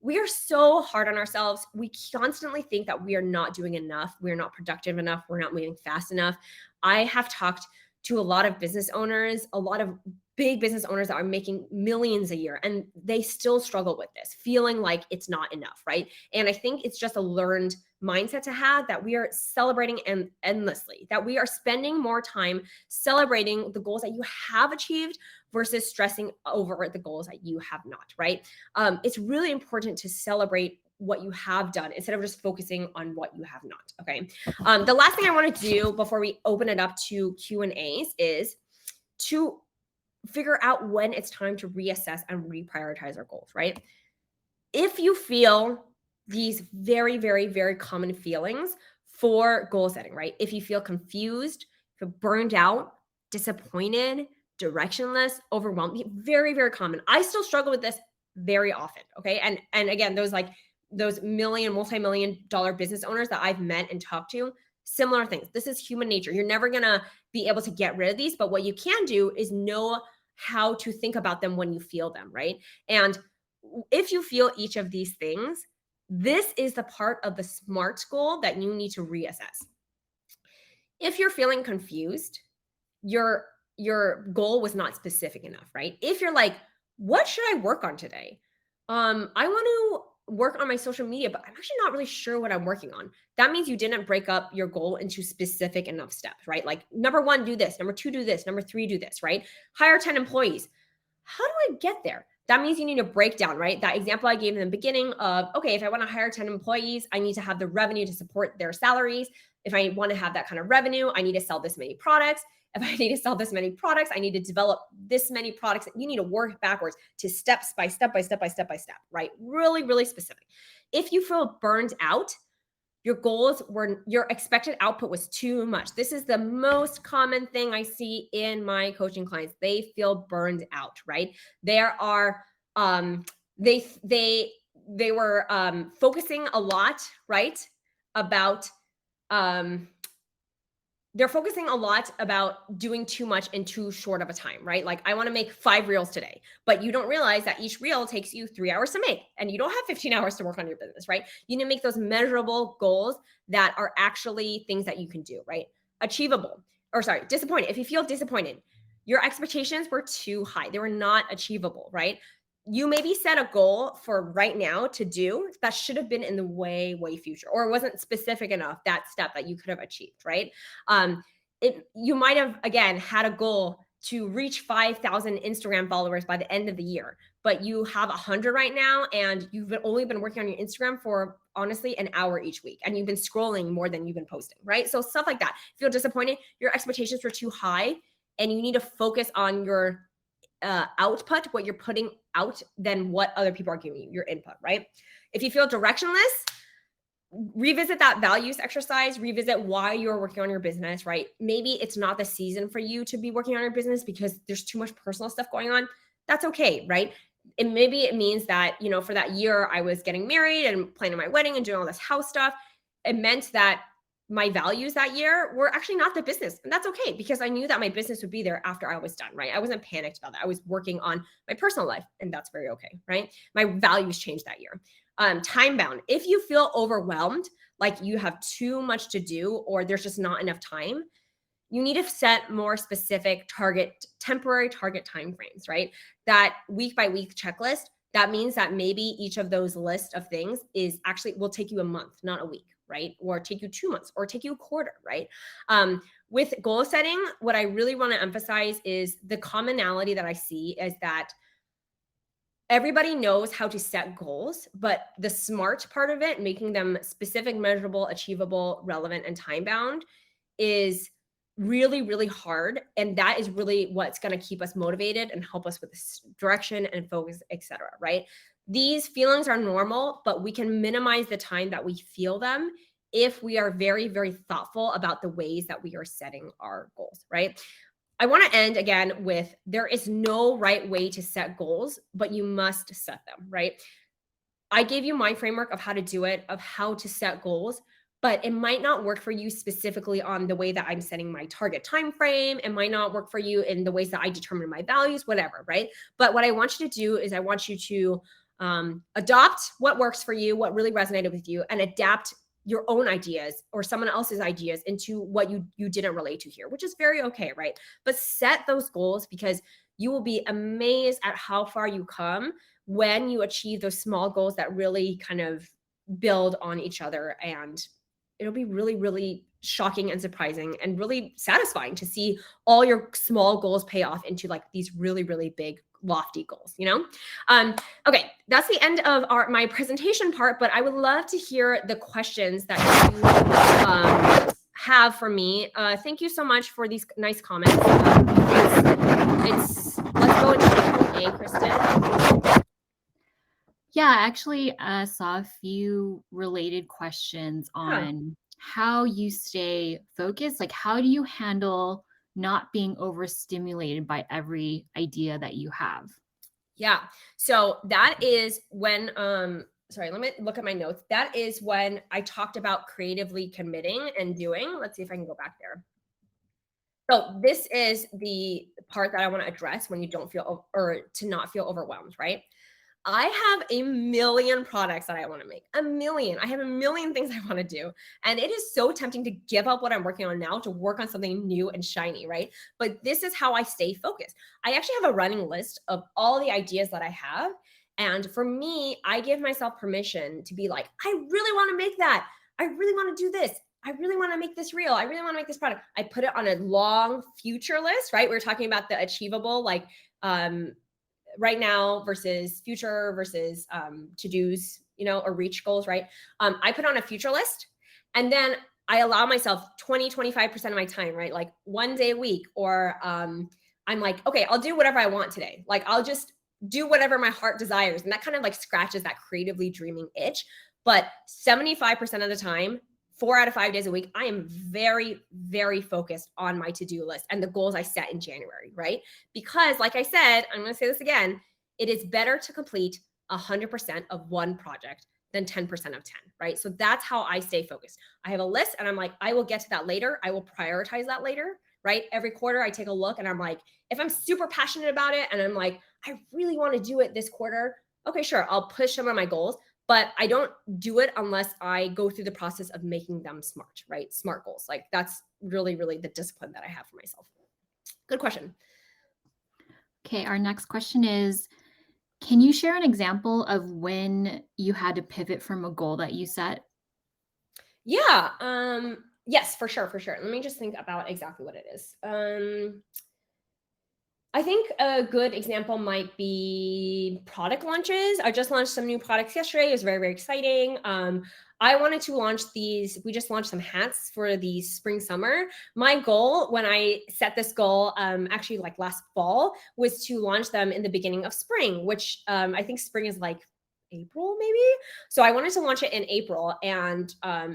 We are so hard on ourselves. We constantly think that we are not doing enough. We're not productive enough. We're not moving fast enough. I have talked to a lot of business owners, a lot of big business owners that are making millions a year, and they still struggle with this, feeling like it's not enough, right? And I think it's just a learned mindset to have that we are celebrating endlessly, that we are spending more time celebrating the goals that you have achieved versus stressing over the goals that you have not, right? It's really important to celebrate what you have done instead of just focusing on what you have not. Okay. The last thing I want to do before we open it up to Q&As is to figure out when it's time to reassess and reprioritize our goals, right? If you feel these very, very, very common feelings for goal setting, right? If you feel confused, feel burned out, disappointed, directionless, overwhelmed, very, very common. I still struggle with this very often. Okay. And again, those multi-million dollar business owners that I've met and talked to, similar things. This is human nature. You're never gonna be able to get rid of these, but what you can do is know how to think about them when you feel them, right? And if you feel each of these things, this is the part of the SMART goal that you need to reassess. If you're feeling confused, your goal was not specific enough, right? If you're like, what should I work on today? I want to work on my social media, but I'm actually not really sure what I'm working on. That means you didn't break up your goal into specific enough steps, right? Like number 1, do this, number 2, do this, number 3, do this, right? Hire 10 employees. How do I get there? That means you need to break down, right? That example I gave in the beginning of, okay, if I want to hire 10 employees, I need to have the revenue to support their salaries. If I want to have that kind of revenue, I need to sell this many products. If I need to sell this many products, I need to develop this many products. You need to work backwards to steps by step by step by step by step, right? Really, really specific. If you feel burned out, your expected output was too much. This is the most common thing I see in my coaching clients. They feel burned out, right? There are they were focusing a lot, right? About they're focusing a lot about doing too much in too short of a time, right? Like I want to make 5 reels today, but you don't realize that each reel takes you 3 hours to make and you don't have 15 hours to work on your business, right? You need to make those measurable goals that are actually things that you can do, right? Achievable, or sorry, disappointed. If you feel disappointed, your expectations were too high. They were not achievable, right? You maybe set a goal for right now to do that should have been in the way, way future, or it wasn't specific enough, that step that you could have achieved, right? You might have, again, had a goal to reach 5,000 Instagram followers by the end of the year, but you have 100 right now, and you've only been working on your Instagram for honestly an hour each week, and you've been scrolling more than you've been posting, right? So stuff like that. If you feel disappointed, your expectations were too high, and you need to focus on your output, what you're putting out, than what other people are giving you, your input, right? If you feel directionless, revisit that values exercise, revisit why you're working on your business, right? Maybe it's not the season for you to be working on your business because there's too much personal stuff going on. That's okay, right? And maybe it means that, for that year I was getting married and planning my wedding and doing all this house stuff. It meant that my values that year were actually not the business. And that's okay because I knew that my business would be there after I was done, right? I wasn't panicked about that. I was working on my personal life, and that's very okay, right? My values changed that year. Time bound. If you feel overwhelmed, like you have too much to do or there's just not enough time, you need to set more specific temporary target timeframes, right? That week by week checklist. That means that maybe each of those list of things will take you a month, not a week, right? Or take you 2 months, or take you a quarter, right? With goal setting, what I really want to emphasize is the commonality that I see is that everybody knows how to set goals, but the SMART part of it, making them specific, measurable, achievable, relevant, and time bound, is really, really hard. And that is really what's going to keep us motivated and help us with this direction and focus, etc. Right? These feelings are normal, but we can minimize the time that we feel them if we are very, very thoughtful about the ways that we are setting our goals, right? I want to end again with there is no right way to set goals, but you must set them, right? I gave you my framework of how to do it, of how to set goals, but it might not work for you specifically on the way that I'm setting my target time frame. It might not work for you in the ways that I determine my values, whatever, right? But what I want you to do is I want you to adopt what works for you, what really resonated with you, and adapt your own ideas or someone else's ideas into what you didn't relate to here, which is very okay, right? But set those goals because you will be amazed at how far you come when you achieve those small goals that really kind of build on each other. And it'll be really, really shocking and surprising and really satisfying to see all your small goals pay off into like these really, really big lofty goals, you know? Okay, that's the end of my presentation part, but I would love to hear the questions that you have for me. Thank you so much for these nice comments. Let's go into the Q&A, Kristen. Yeah, I actually saw a few related questions Yeah. on how you stay focused. Like, how do you handle not being overstimulated by every idea that you have? Yeah. So that is when sorry, let me look at my notes. That is when I talked about creatively committing and doing. Let's see if I can go back there. So this is the part that I want to address when you don't feel or to not feel overwhelmed, right? I have a million products that I want to make. A million. I have a million things I want to do. And it is so tempting to give up what I'm working on now to work on something new and shiny, right? But this is how I stay focused. I actually have a running list of all the ideas that I have. And for me, I give myself permission to be like, I really want to make that. I really want to do this. I really want to make this real. I really want to make this product. I put it on a long future list, right? We are talking about the achievable, like right now versus future versus to-dos, you know, or reach goals, right? I put on a future list and then I allow myself 20-25% of my time, right? Like one day a week, or I'm like, okay, I'll do whatever I want today. Like I'll just do whatever my heart desires. And that kind of like scratches that creatively dreaming itch. But 75% of the time, 4 out of 5 days a week, I am very, very focused on my to-do list and the goals I set in January, right? Because like I said, I'm going to say this again, it is better to complete 100% of one project than 10% of 10, right? So that's how I stay focused. I have a list and I'm like, I will get to that later. I will prioritize that later, right? Every quarter I take a look and I'm like, if I'm super passionate about it and I'm like, I really want to do it this quarter, okay, sure, I'll push some of my goals, but I don't do it unless I go through the process of making them smart, right? Smart goals. Like that's really, really the discipline that I have for myself. Good question. Okay, our next question is, can you share an example of when you had to pivot from a goal that you set? Yeah. Yes, for sure, for sure. Let me just think about exactly what it is. I think a good example might be product launches. I just launched some new products yesterday. It was very, very exciting. I wanted to launch these. We just launched some hats for the spring summer. My goal when I set this goal, actually like last fall, was to launch them in the beginning of spring, which I think spring is like April maybe. So I wanted to launch it in April, and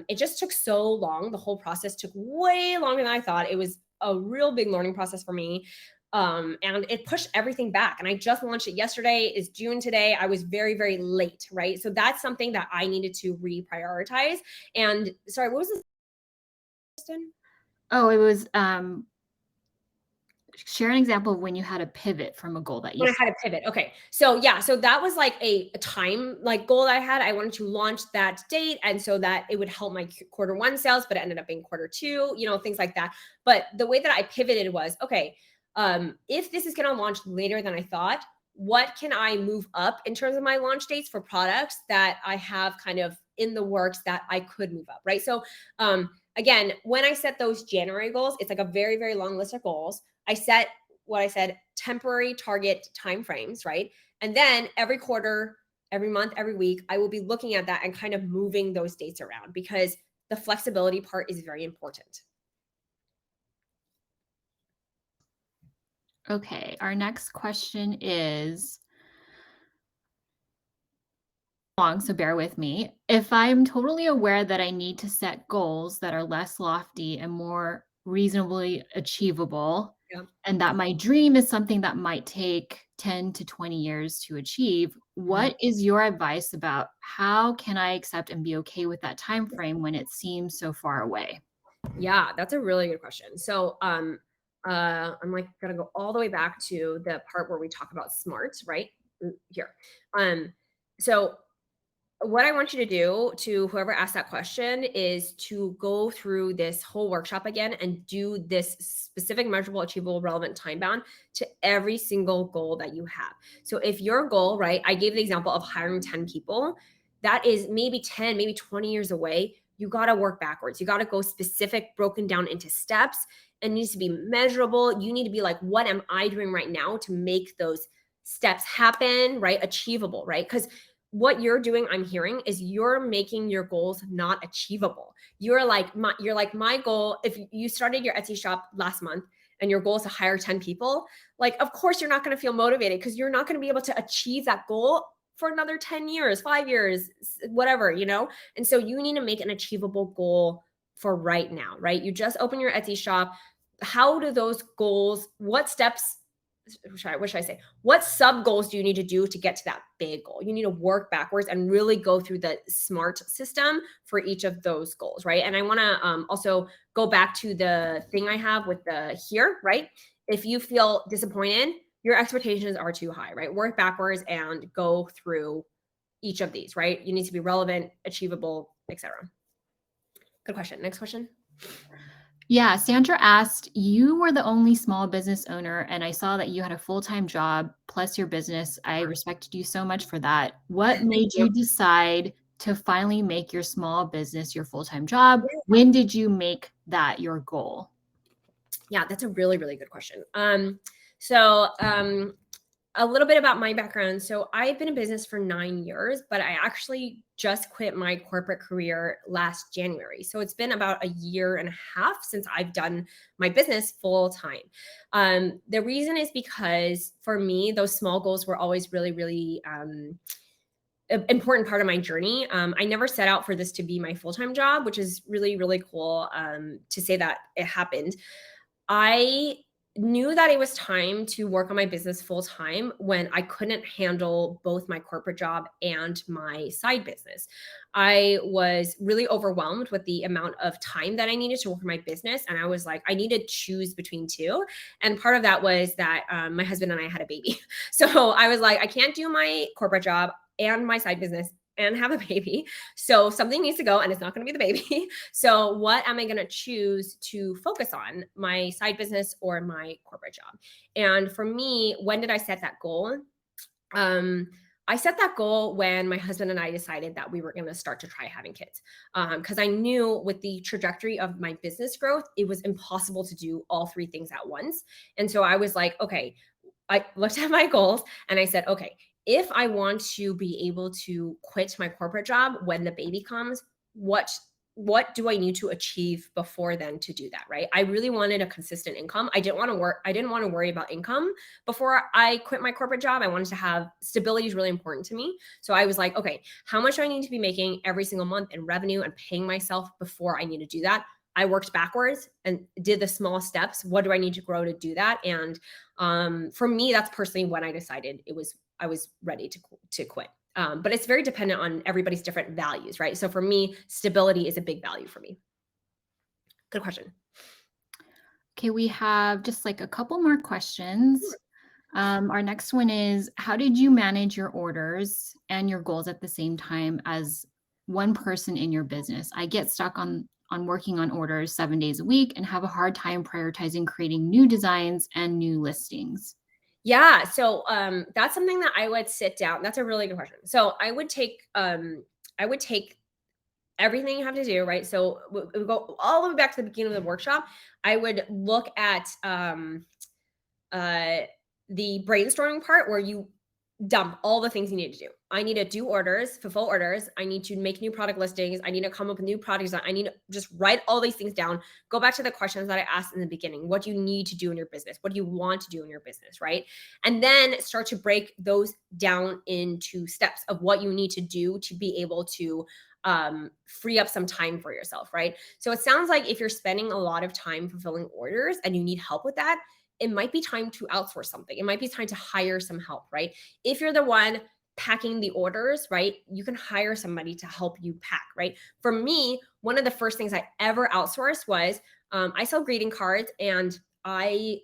it just took so long. The whole process took way longer than I thought. It was a real big learning process for me, and it pushed everything back. And I just launched it yesterday. It's June today. I was very, very late, right? So that's something that I needed to reprioritize. And sorry, what was this, Kristen? Oh, it was share an example of when you had to pivot from a goal that you When I set. had a pivot. Okay. So yeah, so that was like a time like goal that I had. I wanted to launch that date and so that it would help my quarter one sales, but it ended up being quarter two, you know, things like that. But the way that I pivoted was, okay, if this is going to launch later than I thought, what can I move up in terms of my launch dates for products that I have kind of in the works that I could move up, right? So again, when I set those January goals, it's like a very, very long list of goals. I set what I said, temporary target timeframes, right? And then every quarter, every month, every week, I will be looking at that and kind of moving those dates around because the flexibility part is very important. Okay, our next question is long, so bear with me. If I'm totally aware that I need to set goals that are less lofty and more reasonably achievable, Yeah. and that my dream is something that might take 10 to 20 years to achieve, Mhm. what is your advice about how can I accept and be okay with that time frame when it seems so far away? Yeah, that's a really good question. So, I'm like gonna go all the way back to the part where we talk about smart, right? Here. Um, so what I want you to do to whoever asked that question is to go through this whole workshop again and do this specific, measurable, achievable, relevant, time bound to every single goal that you have. So if your goal, right, I gave the example of hiring 10 people, that is maybe 10, maybe 20 years away. You got to work backwards. You got to go specific, broken down into steps. It needs to be measurable. You need to be like, what am I doing right now to make those steps happen, right? Achievable, right? Because what you're doing, I'm hearing, is you're making your goals not achievable. You're like my goal. If you started your Etsy shop last month and your goal is to hire 10 people, like of course you're not going to feel motivated because you're not going to be able to achieve that goal for another 10 years, 5 years, whatever. And so you need to make an achievable goal for right now, right? You just open your Etsy shop. How do those goals, what steps what should I say? What sub goals do you need to do to get to that big goal? You need to work backwards and really go through the SMART system for each of those goals, right? And I want to also go back to the thing I have with the here, right? If you feel disappointed, your expectations are too high, right? Work backwards and go through each of these, right? You need to be relevant, achievable, etc. Good question. Next question. Yeah, Sandra asked, you were the only small business owner, and I saw that you had a full-time job plus your business. I respected you so much for that. What Thank made you. you decide to finally make your small business your full-time job? When did you make that your goal? Yeah, that's a really, really good question. So a little bit about my background. So I've been in business for 9 years, but I actually just quit my corporate career last January. So it's been about a year and a half since I've done my business full time. The reason is because for me, those small goals were always really, really important part of my journey. I never set out for this to be my full time job, which is really, really cool to say that it happened. I knew that it was time to work on my business full time when I couldn't handle both my corporate job and my side business. I was really overwhelmed with the amount of time that I needed to work on my business. And I was like, I need to choose between two. And part of that was that my husband and I had a baby. So I was like, I can't do my corporate job and my side business and have a baby. So something needs to go, and it's not going to be the baby. So, what am I going to choose to focus on, my side business or my corporate job? And for me, when did I set that goal? Um, I set that goal when my husband and I decided that we were going to start to try having kids. Because I knew with the trajectory of my business growth, it was impossible to do all three things at once. And so I was like, okay, I looked at my goals and I said, okay, if I want to be able to quit my corporate job when the baby comes, what what do I need to achieve before then to do that, right? I really wanted a consistent income. I didn't want to worry about income before I quit my corporate job. I wanted to have stability is really important to me. So I was like, okay, how much do I need to be making every single month in revenue and paying myself before I need to do that? I worked backwards and did the small steps. What do I need to grow to do that? And for me, that's personally when I decided I was ready to quit. But it's very dependent on everybody's different values, right? So for me, stability is a big value for me. Good question. Okay, we have just like a couple more questions. Our next one is, how did you manage your orders and your goals at the same time as one person in your business? I get stuck on working on orders 7 days a week and have a hard time prioritizing creating new designs and new listings. Yeah, so that's something that I would sit down. That's a really good question. So I would take everything you have to do, right? So we go all the way back to the beginning of the workshop. I would look at uh, the brainstorming part where you dump all the things you need to do. I need to do orders, fulfill orders. I need to make new product listings. I need to come up with new products. I need to just write all these things down. Go back to the questions that I asked in the beginning. What do you need to do in your business? What do you want to do in your business, right? And then start to break those down into steps of what you need to do to be able to free up some time for yourself, right? So it sounds like if you're spending a lot of time fulfilling orders and you need help with that, it might be time to outsource something. It might be time to hire some help, right? If you're the one packing the orders, right, you can hire somebody to help you pack, right? For me, one of the first things I ever outsourced was I sell greeting cards, and my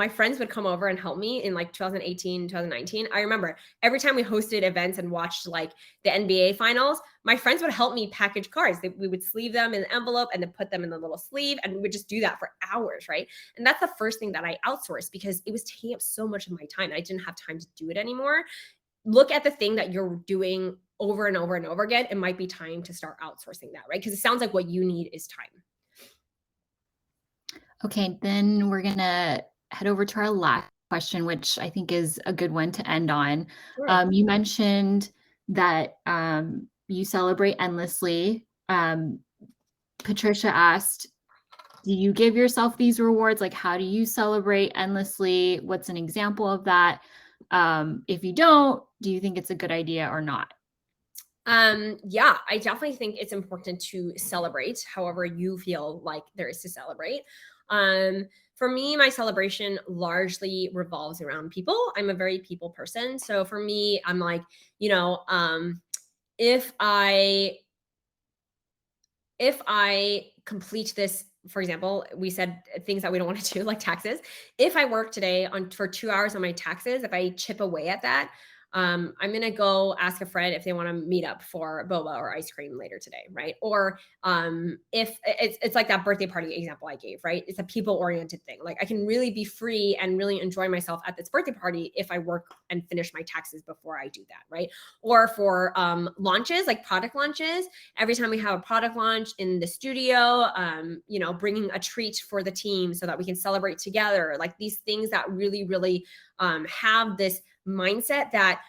friends would come over and help me in like 2018, 2019. I remember every time we hosted events and watched like the NBA finals, my friends would help me package cards. We would sleeve them in an envelope and then put them in the little sleeve, and we would just do that for hours, right? And that's the first thing that I outsourced because it was taking up so much of my time. I didn't have time to do it anymore. Look at the thing that you're doing over and over and over again. It might be time to start outsourcing that, right? Because it sounds like what you need is time. Okay, then we're gonna head over to our last question, which I think is a good one to end on. Sure. You mentioned that you celebrate endlessly. Patricia asked, do you give yourself these rewards? Like, how do you celebrate endlessly? What's an example of that? If you don't, do you think it's a good idea or not? Yeah, I definitely think it's important to celebrate however you feel like there is to celebrate. For me, my celebration largely revolves around people. I'm a very people person. So for me, I'm like, you know, if I if I complete this, for example, we said things that we don't want to do, like taxes. If I work today on for 2 hours on my taxes, if I chip away at that, I'm gonna go ask a friend if they want to meet up for boba or ice cream later today, right? Or if it's like that birthday party example I gave, right? It's a people oriented thing. Like I can really be free and really enjoy myself at this birthday party if I work and finish my taxes before I do that, right? Or for launches, like product launches, every time we have a product launch in the studio, bringing a treat for the team so that we can celebrate together, like these things that really, really have this mindset that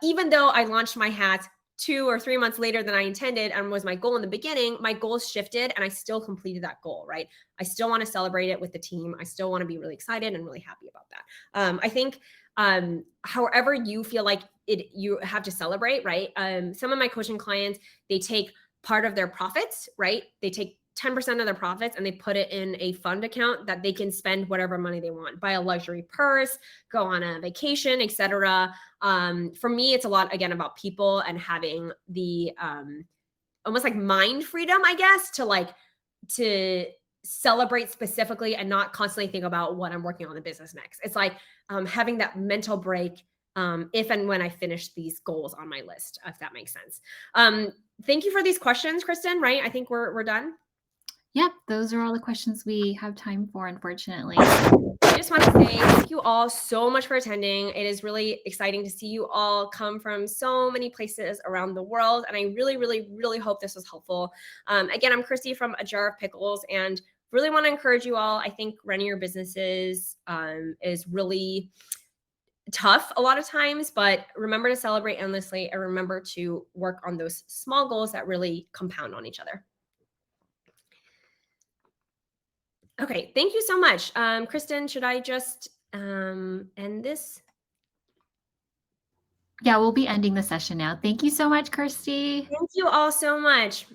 even though I launched my hat 2 or 3 months later than I intended and was my goal in the beginning, my goals shifted and I still completed that goal, right? I still want to celebrate it with the team. I still want to be really excited and really happy about that. I think however you feel like you have to celebrate, right? Some of my coaching clients, they take part of their profits, right? They take 10% of their profits and they put it in a fund account that they can spend whatever money they want, buy a luxury purse, go on a vacation, etc. For me, it's a lot again about people and having the almost like mind freedom, I guess, to celebrate specifically and not constantly think about what I'm working on the business next. It's like having that mental break if and when I finish these goals on my list, if that makes sense. Thank you for these questions, Kristen. Right? I think we're done. Yep, those are all the questions we have time for, unfortunately. I just want to say thank you all so much for attending. It is really exciting to see you all come from so many places around the world. And I really, really, really hope this was helpful. Again, I'm Kirstie from A Jar of Pickles and really want to encourage you all. I think running your businesses is really tough a lot of times, but remember to celebrate endlessly and remember to work on those small goals that really compound on each other. Okay, thank you so much. Kristen, should I just end this? Yeah, we'll be ending the session now. Thank you so much, Kirstie. Thank you all so much.